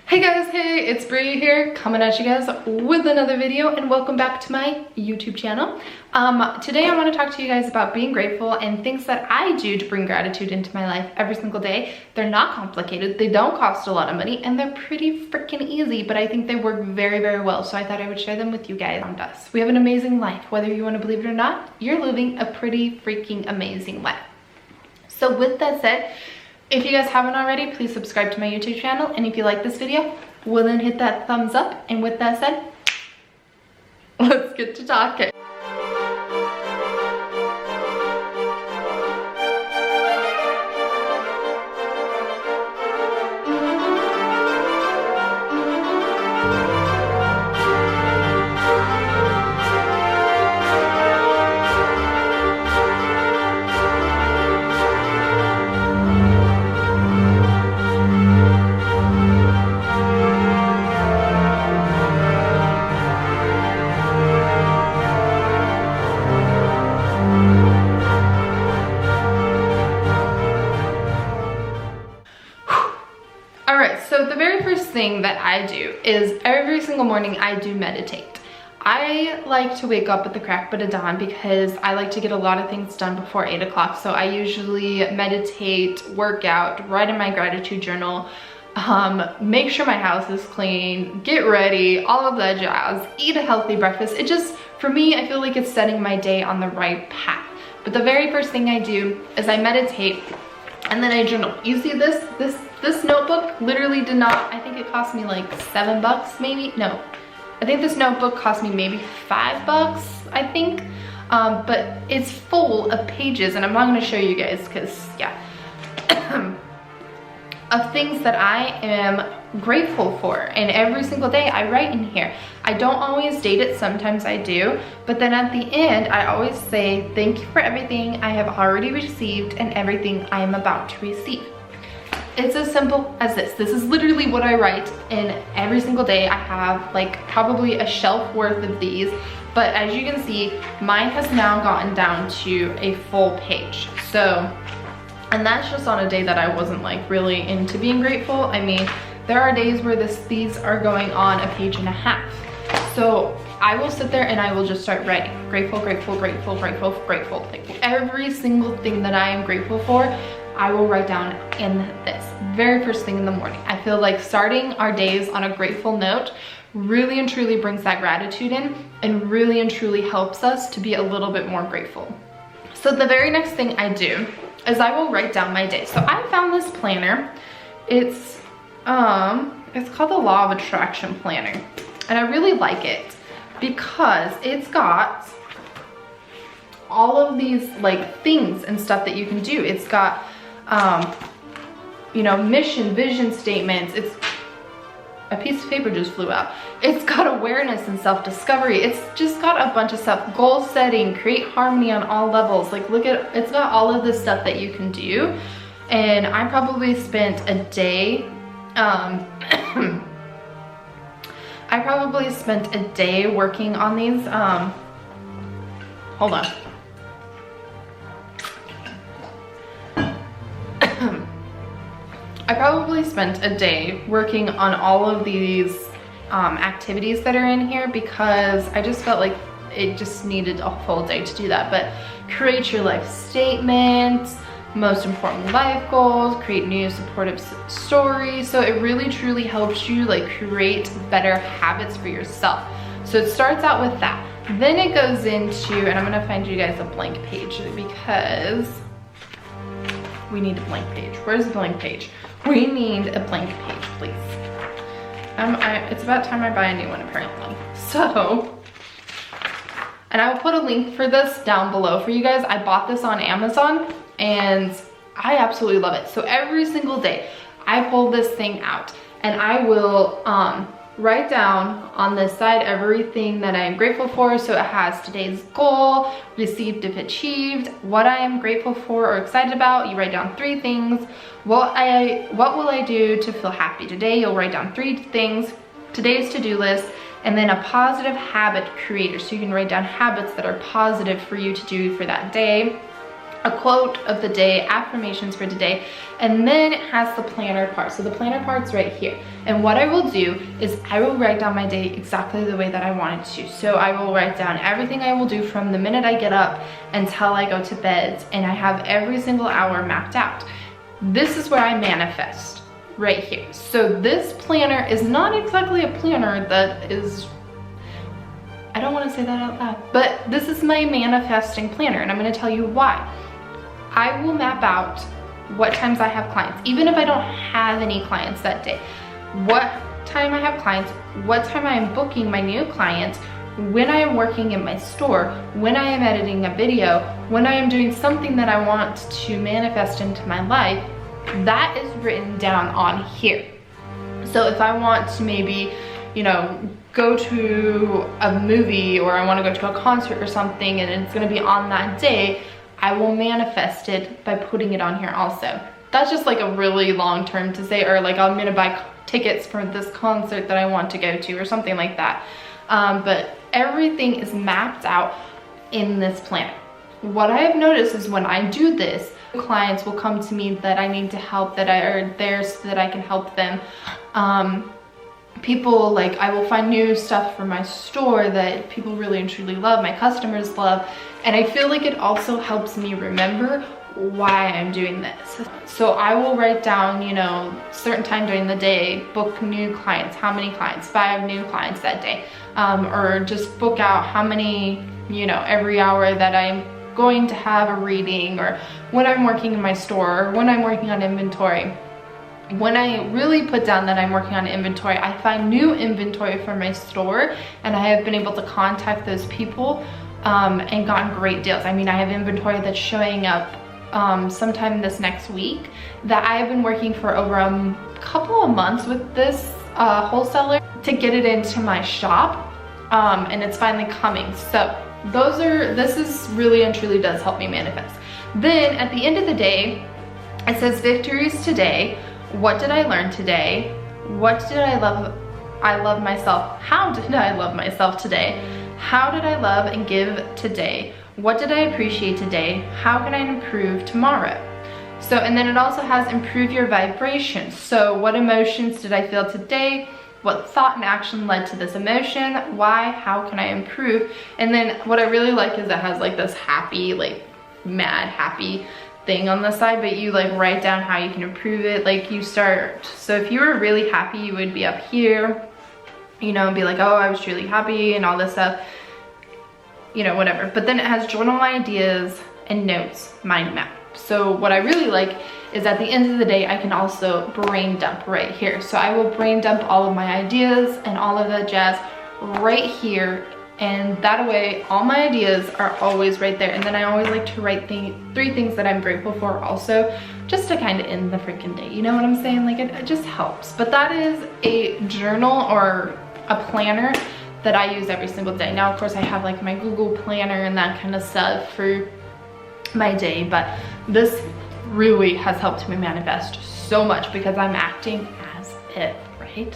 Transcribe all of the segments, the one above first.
Hey guys, hey, it's Bri here, coming at you guys with another video, and welcome back to my YouTube channel. Today I want to talk to you guys about being grateful and things that I do to bring gratitude into my life every single day. They're not complicated, they don't cost a lot of money, and they're pretty freaking easy, but I think they work very, very well, so I thought I would share them with you guys. We have an amazing life. Whether you want to believe it or not, you're living a pretty freaking amazing life. So with that said, if you guys haven't already, please subscribe to my YouTube channel. And if you like this video, well then hit that thumbs up. And with that said, let's get to talking. So the very first thing that I do is every single morning I do meditate. I like to wake up at the crack of dawn because I like to get a lot of things done before 8 o'clock. So I usually meditate, work out, write in my gratitude journal, make sure my house is clean, get ready, all of that jazz, eat a healthy breakfast. It just, for me, I feel like it's setting my day on the right path. But the very first thing I do is I meditate and then I journal. You see this notebook literally did not, I think it cost me like $7 maybe. No, I think this notebook cost me maybe $5, I think. But it's full of pages, and I'm not gonna show you guys because yeah, of things that I am grateful for. And every single day I write in here. I don't always date it, sometimes I do, but then at the end I always say thank you for everything I have already received and everything I am about to receive. It's as simple as this. This is literally what I write in every single day. I have like probably a shelf worth of these, but as you can see, mine has now gotten down to a full page. So, and that's just on a day that I wasn't like really into being grateful. I mean, there are days where these are going on a page and a half. So I will sit there and I will just start writing. Grateful, grateful, grateful, grateful, grateful. Like every single thing that I am grateful for, I will write down in this very first thing in the morning. I feel like starting our days on a grateful note really and truly brings that gratitude in and really and truly helps us to be a little bit more grateful. So the very next thing I do is I will write down my day. So I found this planner. It's called the Law of Attraction Planner. And I really like it because it's got all of these like things and stuff that you can do. It's got you know, mission, vision statements. It's a piece of paper just flew out. It's got awareness and self-discovery. It's just got a bunch of stuff. Goal setting, create harmony on all levels. Like look at, it's got all of this stuff that you can do. And I probably spent a day, I probably spent a day working on these. Hold on. I probably spent a day working on all of these activities that are in here because I just felt like it just needed a full day to do that. But create your life statement, most important life goals, create new supportive stories. So it really truly helps you like create better habits for yourself. So it starts out with that. Then it goes into, and I'm gonna find you guys a blank page because we need a blank page. Where's the blank page? We need a blank page, please. It's about time I buy a new one apparently. So, and I will put a link for this down below for you guys. I bought this on Amazon and I absolutely love it. So every single day I pull this thing out and I will write down on this side everything that I'm grateful for. So it has today's goal, received if achieved, what I am grateful for or excited about. You write down 3 things. What will I do to feel happy today? You'll write down 3 things, today's to-do list, and then a positive habit creator. So you can write down habits that are positive for you to do for that day. a quote of the day, affirmations for today, and then it has the planner part. So the planner part's right here. And what I will do is I will write down my day exactly the way that I want it to. So I will write down everything I will do from the minute I get up until I go to bed, and I have every single hour mapped out. This is where I manifest, right here. So this planner is not exactly a planner that is, I don't want to say that out loud, but this is my manifesting planner, and I'm going to tell you why. I will map out what times I have clients, even if I don't have any clients that day. What time I have clients, what time I am booking my new clients, when I am working in my store, when I am editing a video, when I am doing something that I want to manifest into my life, that is written down on here. So if I want to maybe, you know, go to a movie, or I want to go to a concert or something, and it's going to be on that day, I will manifest it by putting it on here also. That's just like a really long term to say, or like I'm going to buy tickets for this concert that I want to go to or something like that. But everything is mapped out in this planner. What I have noticed is when I do this, clients will come to me that I need to help, that are there so that I can help them. People, like, I will find new stuff for my store that people really and truly love, my customers love, and I feel like it also helps me remember why I'm doing this. So I will write down, you know, certain time during the day, book new clients, how many clients, 5 new clients that day, or just book out how many, you know, every hour that I'm going to have a reading, or when I'm working in my store, or when I'm working on inventory. When I really put down that I'm working on inventory, I find new inventory for my store, and I have been able to contact those people and gotten great deals. I mean, I have inventory that's showing up sometime this next week that I have been working for over a couple of months with this wholesaler to get it into my shop, and it's finally coming. So this is really and truly does help me manifest. Then at the end of the day, it says victories today. What did I learn today? What did I love? I love myself. How did I love myself today? How did I love and give today? What did I appreciate today? How can I improve tomorrow? So, and then it also has improve your vibration. So what emotions did I feel today? What thought and action led to this emotion? Why? How can I improve? And then what I really like is it has like this happy, like mad happy thing on the side, but you like write down how you can improve it. Like you start, so if you were really happy, you would be up here, you know, and be like, oh, I was truly happy and all this stuff, you know, whatever. But then it has journal ideas and notes, mind map. So what I really like is at the end of the day, I can also brain dump right here. So I will brain dump all of my ideas and all of that jazz right here. And that way, all my ideas are always right there. And then I always like to write 3 things that I'm grateful for also, just to kind of end the freaking day. You know what I'm saying? Like it just helps. But that is a journal or a planner that I use every single day. Now, of course, I have like my Google planner and that kind of stuff for my day, but this really has helped me manifest so much because I'm acting as if, right?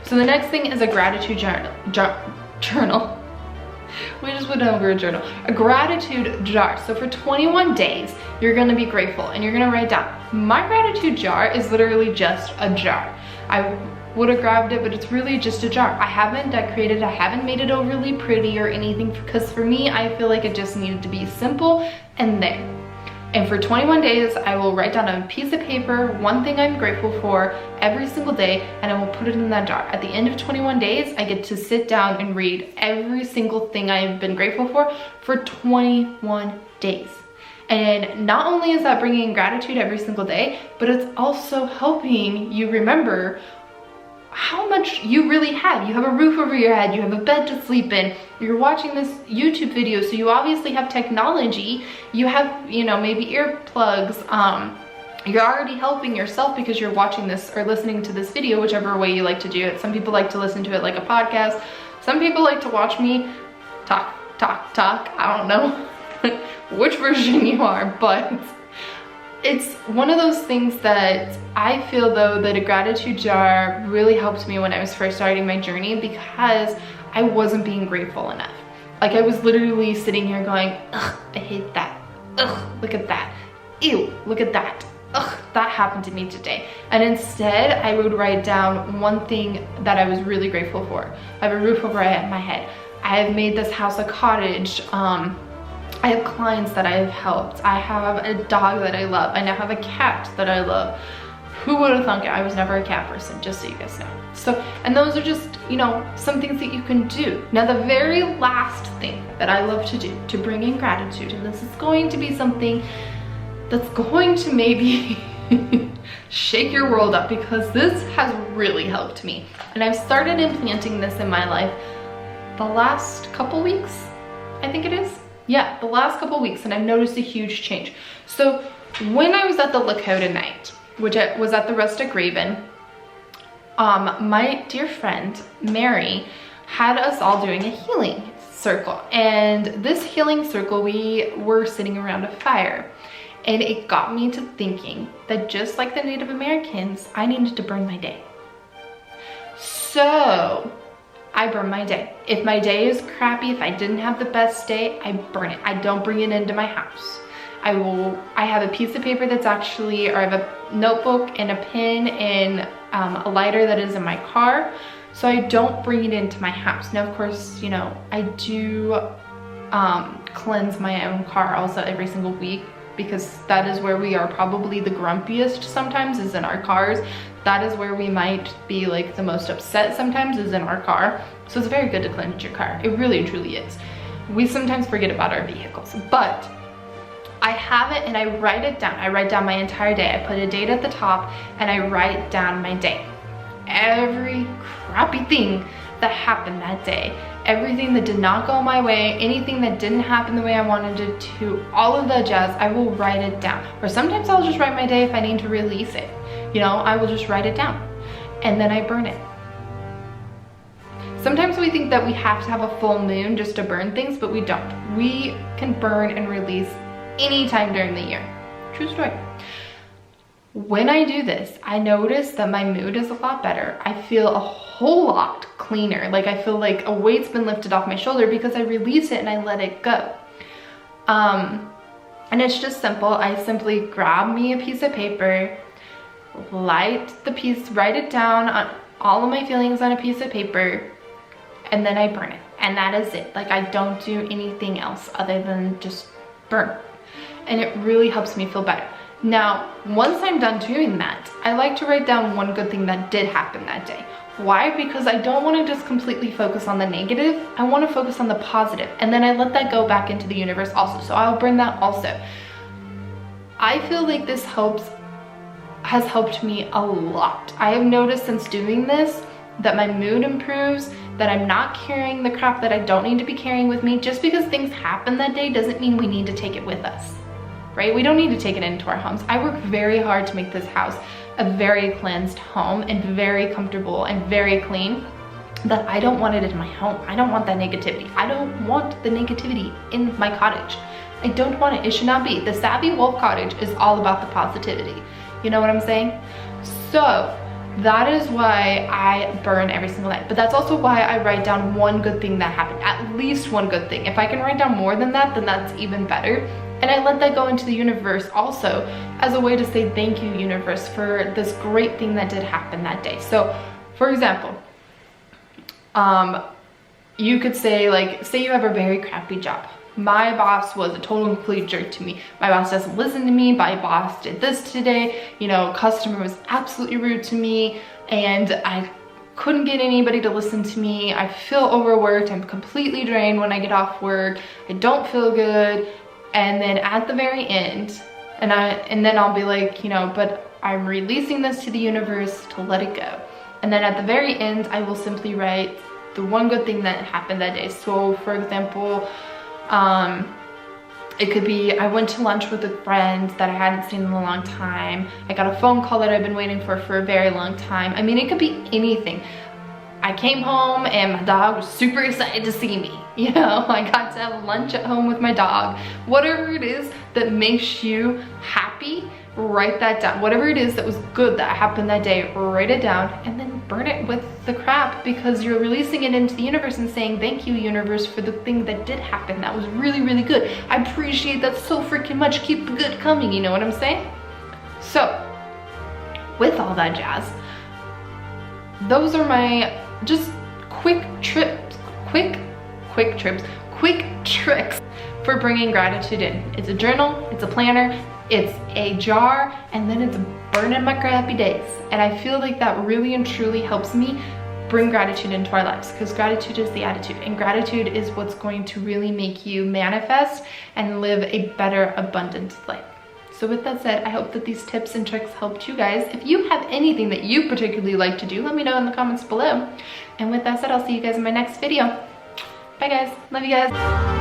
So the next thing is a gratitude journal. We just went over a journal. A gratitude jar. So for 21 days, you're gonna be grateful and you're gonna write down. My gratitude jar is literally just a jar. I would have grabbed it, but it's really just a jar. I haven't decorated, I haven't made it overly pretty or anything, because for me, I feel like it just needed to be simple and there. And for 21 days, I will write down on a piece of paper one thing I'm grateful for every single day, and I will put it in that jar. At the end of 21 days, I get to sit down and read every single thing I've been grateful for 21 days. And not only is that bringing gratitude every single day, but it's also helping you remember how much you really have. You have a roof over your head, you have a bed to sleep in, you're watching this YouTube video, so you obviously have technology, you have, you know, maybe earplugs, you're already helping yourself because you're watching this or listening to this video, whichever way you like to do it. Some people like to listen to it like a podcast, some people like to watch me talk. I don't know which version you are, but it's one of those things that I feel though that a gratitude jar really helped me when I was first starting my journey, because I wasn't being grateful enough. Like I was literally sitting here going, ugh, I hate that. ugh, look at that. Ew, look at that. Ugh, that happened to me today. And instead, I would write down one thing that I was really grateful for. I have a roof over my head. I have made this house a cottage. I have clients that I have helped. I have a dog that I love. I now have a cat that I love. Who would have thunk it? I was never a cat person, just so you guys know. So, and those are just, you know, some things that you can do. Now, the very last thing that I love to do to bring in gratitude, and this is going to be something that's going to maybe shake your world up, because this has really helped me. And I've started implanting this in my life the last couple weeks, I think it is. Yeah, the last couple weeks, and I've noticed a huge change. So when I was at the Lakota night, which was at the Rustic Raven, my dear friend, Mary, had us all doing a healing circle. And this healing circle, we were sitting around a fire. And it got me to thinking that just like the Native Americans, I needed to burn my day. So I burn my day. If my day is crappy, if I didn't have the best day, I burn it. I don't bring it into my house. I have a piece of paper that's actually, or I have a notebook and a pen and a lighter that is in my car. So I don't bring it into my house. Now, of course, you know, I do cleanse my own car also every single week, because that is where we are probably the grumpiest sometimes, is in our cars. That is where we might be like the most upset sometimes, is in our car. So it's very good to cleanse your car. It really and truly is. We sometimes forget about our vehicles, but I have it and I write it down. I write down my entire day. I put a date at the top and I write down my day. Every crappy thing that happened that day, everything that did not go my way, anything that didn't happen the way I wanted it to, all of the jazz, I will write it down. Or sometimes I'll just write my day if I need to release it. You know, I will just write it down and then I burn it. Sometimes we think that we have to have a full moon just to burn things, but we don't. We can burn and release anytime during the year. True story. When I do this, I notice that my mood is a lot better. I feel a whole lot cleaner. Like I feel like a weight's been lifted off my shoulder because I release it and I let it go. And it's just simple. I simply grab me a piece of paper, write it down on all of my feelings on a piece of paper, and then I burn it. And that is it. Like I don't do anything else other than just burn. And it really helps me feel better. Now, once I'm done doing that, I like to write down one good thing that did happen that day. Why? Because I don't want to just completely focus on the negative. I want to focus on the positive. And then I let that go back into the universe also. So I'll bring that also. I feel like this has helped me a lot. I have noticed since doing this that my mood improves, that I'm not carrying the crap that I don't need to be carrying with me. Just because things happen that day doesn't mean we need to take it with us. Right? We don't need to take it into our homes. I work very hard to make this house a very cleansed home and very comfortable and very clean, that I don't want it in my home. I don't want that negativity. I don't want the negativity in my cottage. I don't want it. It should not be. The Savvy Wolf Cottage is all about the positivity. You know what I'm saying? So that is why I burn every single night. But that's also why I write down one good thing that happened. At least one good thing. If I can write down more than that, then that's even better. And I let that go into the universe also as a way to say thank you, universe, for this great thing that did happen that day. So, for example, you could say, like, say you have a very crappy job. My boss was a total complete jerk to me. My boss doesn't listen to me. My boss did this today. You know, customer was absolutely rude to me, and I couldn't get anybody to listen to me. I feel overworked. I'm completely drained when I get off work. I don't feel good. And then at the very end, and then I'll be like, you know, but I'm releasing this to the universe to let it go. And then at the very end, I will simply write the one good thing that happened that day. So for example, it could be I went to lunch with a friend that I hadn't seen in a long time. I got a phone call that I've been waiting for a very long time. I mean, it could be anything. I came home and my dog was super excited to see me. You know, I got to have lunch at home with my dog. Whatever it is that makes you happy, write that down. Whatever it is that was good that happened that day, write it down and then burn it with the crap, because you're releasing it into the universe and saying, thank you, universe, for the thing that did happen. That was really, really good. I appreciate that so freaking much. Keep the good coming, you know what I'm saying? So, with all that jazz, those are my just quick tricks for bringing gratitude in. It's a journal, it's a planner, it's a jar, and then it's burning my crappy days. And I feel like that really and truly helps me bring gratitude into our lives, because gratitude is the attitude, and gratitude is what's going to really make you manifest and live a better, abundant life. So with that said, I hope that these tips and tricks helped you guys. If you have anything that you particularly like to do, let me know in the comments below. And with that said, I'll see you guys in my next video. Bye guys, love you guys.